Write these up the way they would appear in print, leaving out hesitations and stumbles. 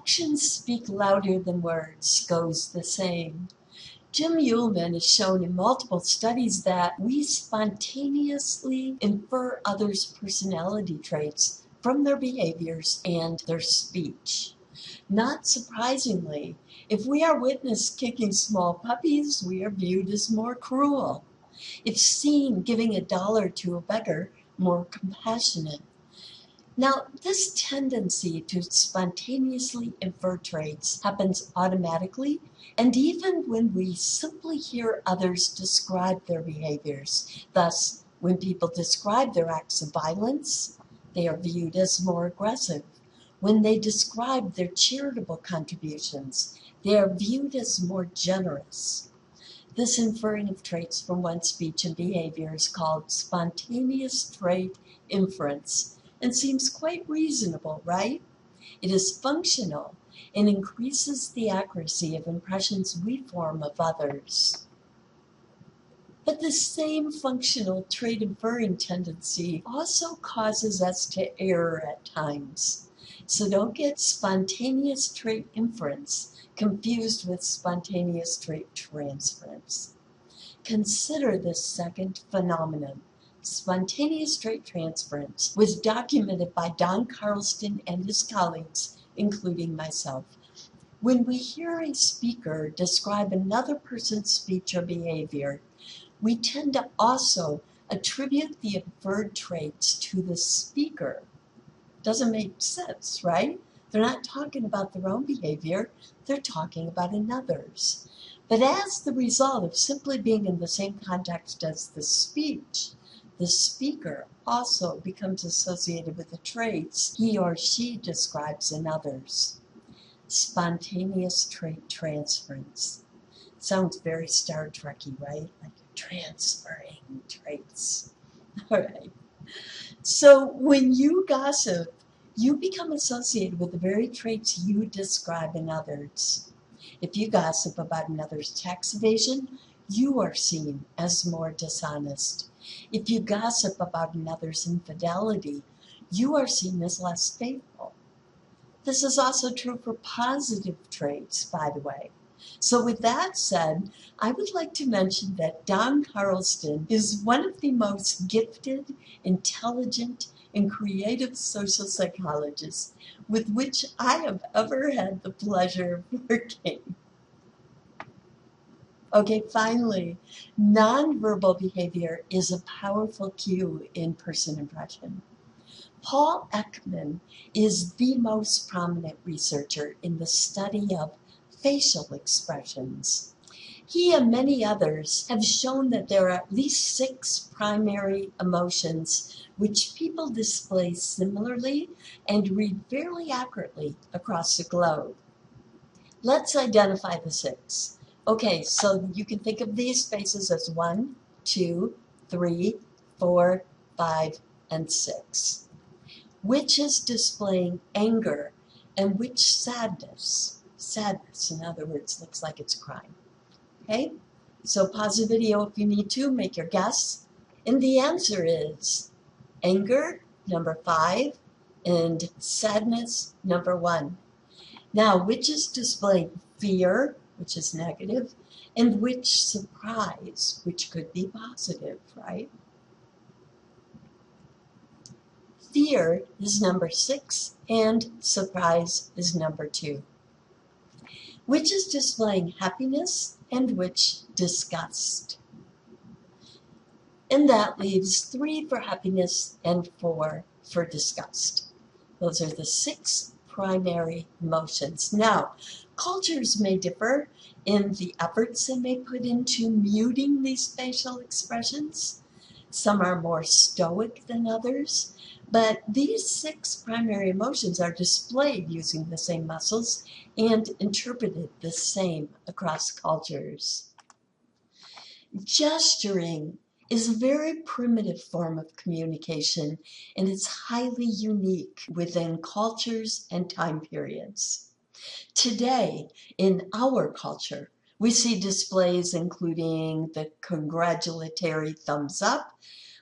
Actions speak louder than words goes the same. Jim Ullman has shown in multiple studies that we spontaneously infer others' personality traits from their behaviors and their speech. Not surprisingly, if we are witnessed kicking small puppies, we are viewed as more cruel. If seen giving $1 to a beggar, more compassionate. Now, this tendency to spontaneously infer traits happens automatically, and even when we simply hear others describe their behaviors. Thus, when people describe their acts of violence, they are viewed as more aggressive. When they describe their charitable contributions, they are viewed as more generous. This inferring of traits from one's speech and behavior is called spontaneous trait inference, and seems quite reasonable, right? It is functional and increases the accuracy of impressions we form of others. But the same functional trait inferring tendency also causes us to err at times. So don't get spontaneous trait inference confused with spontaneous trait transference. Consider this second phenomenon. Spontaneous trait transference was documented by Don Carlston and his colleagues, including myself. When we hear a speaker describe another person's speech or behavior, we tend to also attribute the inferred traits to the speaker. Doesn't make sense, right? They're not talking about their own behavior, they're talking about another's. But as the result of simply being in the same context as the speech, the speaker also becomes associated with the traits he or she describes in others. Spontaneous trait transference. Sounds very Star Trek-y, right? Like you're transferring traits. All right. So when you gossip, you become associated with the very traits you describe in others. If you gossip about another's tax evasion, you are seen as more dishonest. If you gossip about another's infidelity, you are seen as less faithful. This is also true for positive traits, by the way. So with that said, I would like to mention that Don Carlston is one of the most gifted, intelligent, and creative social psychologists with which I have ever had the pleasure of working. Okay, finally, nonverbal behavior is a powerful cue in person impression. Paul Ekman is the most prominent researcher in the study of facial expressions. He and many others have shown that there are at least 6 primary emotions which people display similarly and read fairly accurately across the globe. Let's identify the 6. Okay, so you can think of these faces as 1, 2, 3, 4, 5, and 6. Which is displaying anger and which sadness? Sadness, in other words, looks like it's crying. Okay, so pause the video if you need to, make your guess. And the answer is anger, number 5, and sadness, number 1. Now, which is displaying fear, which is negative, and which surprise, which could be positive, right? Fear is number 6, and surprise is number 2. Which is displaying happiness and which disgust. And that leaves 3 for happiness and 4 for disgust. Those are the 6 primary emotions. Now, cultures may differ in the efforts they may put into muting these facial expressions. Some are more stoic than others, but these 6 primary emotions are displayed using the same muscles and interpreted the same across cultures. Gesturing is a very primitive form of communication, and it's highly unique within cultures and time periods. Today, in our culture, we see displays including the congratulatory thumbs up,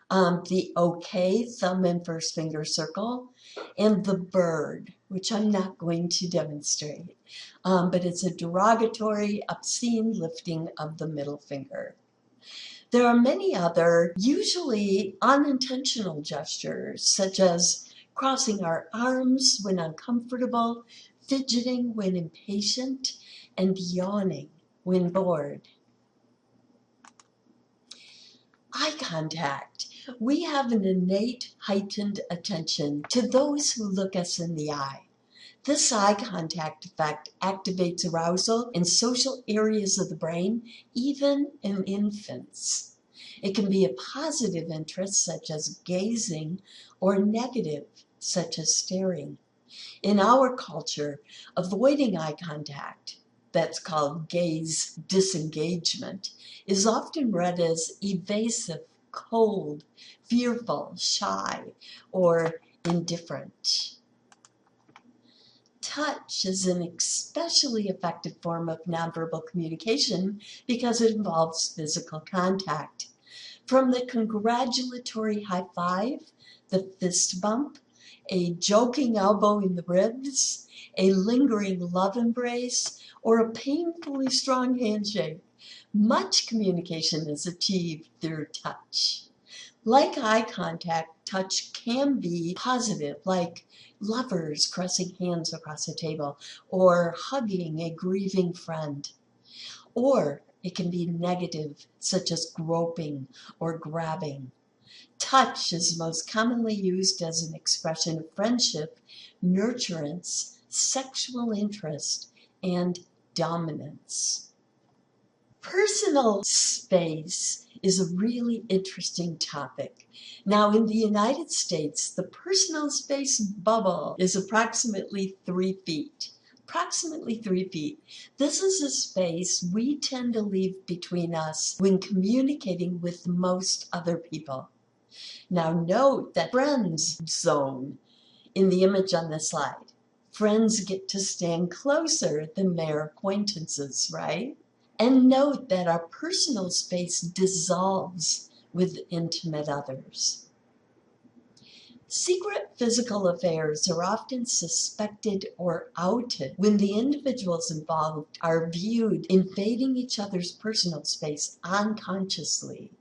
the OK, thumb and first finger circle, and the bird, which I'm not going to demonstrate, but it's a derogatory, obscene lifting of the middle finger. There are many other, usually unintentional gestures, such as crossing our arms when uncomfortable, fidgeting when impatient, and yawning when bored. Eye contact. We have an innate heightened attention to those who look us in the eye. This eye contact effect activates arousal in social areas of the brain, even in infants. It can be a positive interest, such as gazing, or negative, such as staring. In our culture, avoiding eye contact, that's called gaze disengagement, is often read as evasive, cold, fearful, shy, or indifferent. Touch is an especially effective form of nonverbal communication because it involves physical contact. From the congratulatory high five, the fist bump, a joking elbow in the ribs, a lingering love embrace, or a painfully strong handshake, much communication is achieved through touch. Like eye contact, touch can be positive, like lovers crossing hands across a table or hugging a grieving friend. Or it can be negative, such as groping or grabbing. Touch is most commonly used as an expression of friendship, nurturance, sexual interest, and dominance. Personal space is a really interesting topic. Now, in the United States, the personal space bubble is approximately 3 feet. Approximately 3 feet. This is a space we tend to leave between us when communicating with most other people. Now, note that friends zone in the image on the slide. Friends get to stand closer than mere acquaintances, right? And note that our personal space dissolves with intimate others. Secret physical affairs are often suspected or outed when the individuals involved are viewed invading each other's personal space unconsciously,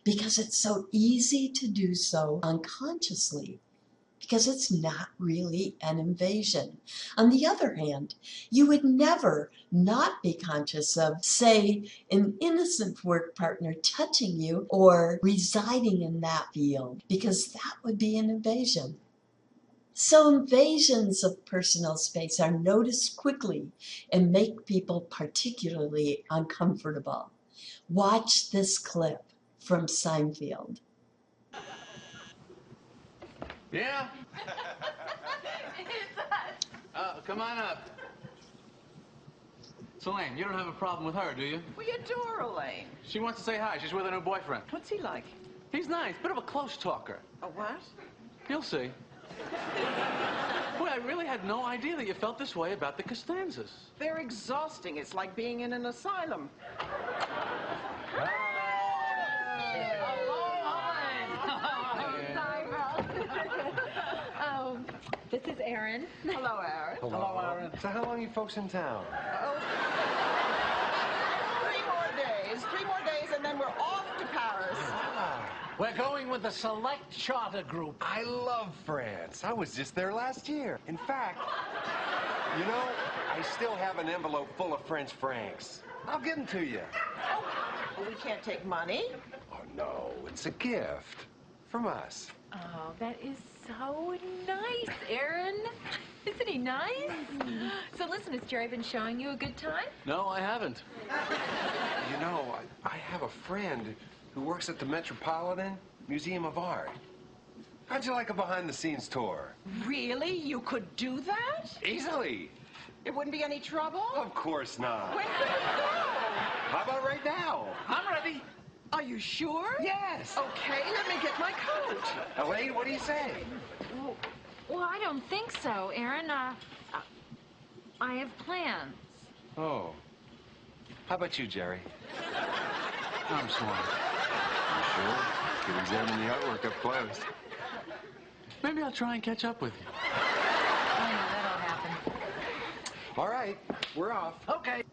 because it's so easy to do so unconsciously, because it's not really an invasion. On the other hand, you would never not be conscious of, say, an innocent work partner touching you or residing in that field, because that would be an invasion. So invasions of personal space are noticed quickly and make people particularly uncomfortable. Watch this clip from Seinfeld. Yeah? Come on up. So, Elaine, you don't have a problem with her, do you? We adore Elaine. She wants to say hi. She's with her new boyfriend. What's he like? He's nice, bit of a close talker. A what? You'll see. Boy, I really had no idea that you felt this way about the Costanzas. They're exhausting. It's like being in an asylum. This is Erin. Hello, Aaron. Hello, Aaron. So how long are you folks in town? Oh. 3 more days, and then we're off to Paris. We're going with the select charter group. I love France. I was just there last year. In fact, you know, I still have an envelope full of French francs. I'll give them to you. Well, we can't take money. Oh, no, it's a gift from us. Oh, that is so nice, Erin. Isn't he nice? So listen, has Jerry been showing you a good time? No, I haven't. You know, I have a friend who works at the Metropolitan Museum of Art. How'd you like a behind-the-scenes tour? Really? You could do that? Easily. It wouldn't be any trouble? Of course not. When could we go? How about right now? I'm ready. Are you sure? Yes. Okay, let me get my coat. Elaine, what do you say? Well, I don't think so, Erin. I have plans. Oh. How about you, Jerry? I'm swamped. Sure. Could examine the artwork up close. Maybe I'll try and catch up with you. Oh, no, that'll All right, we're off. Okay.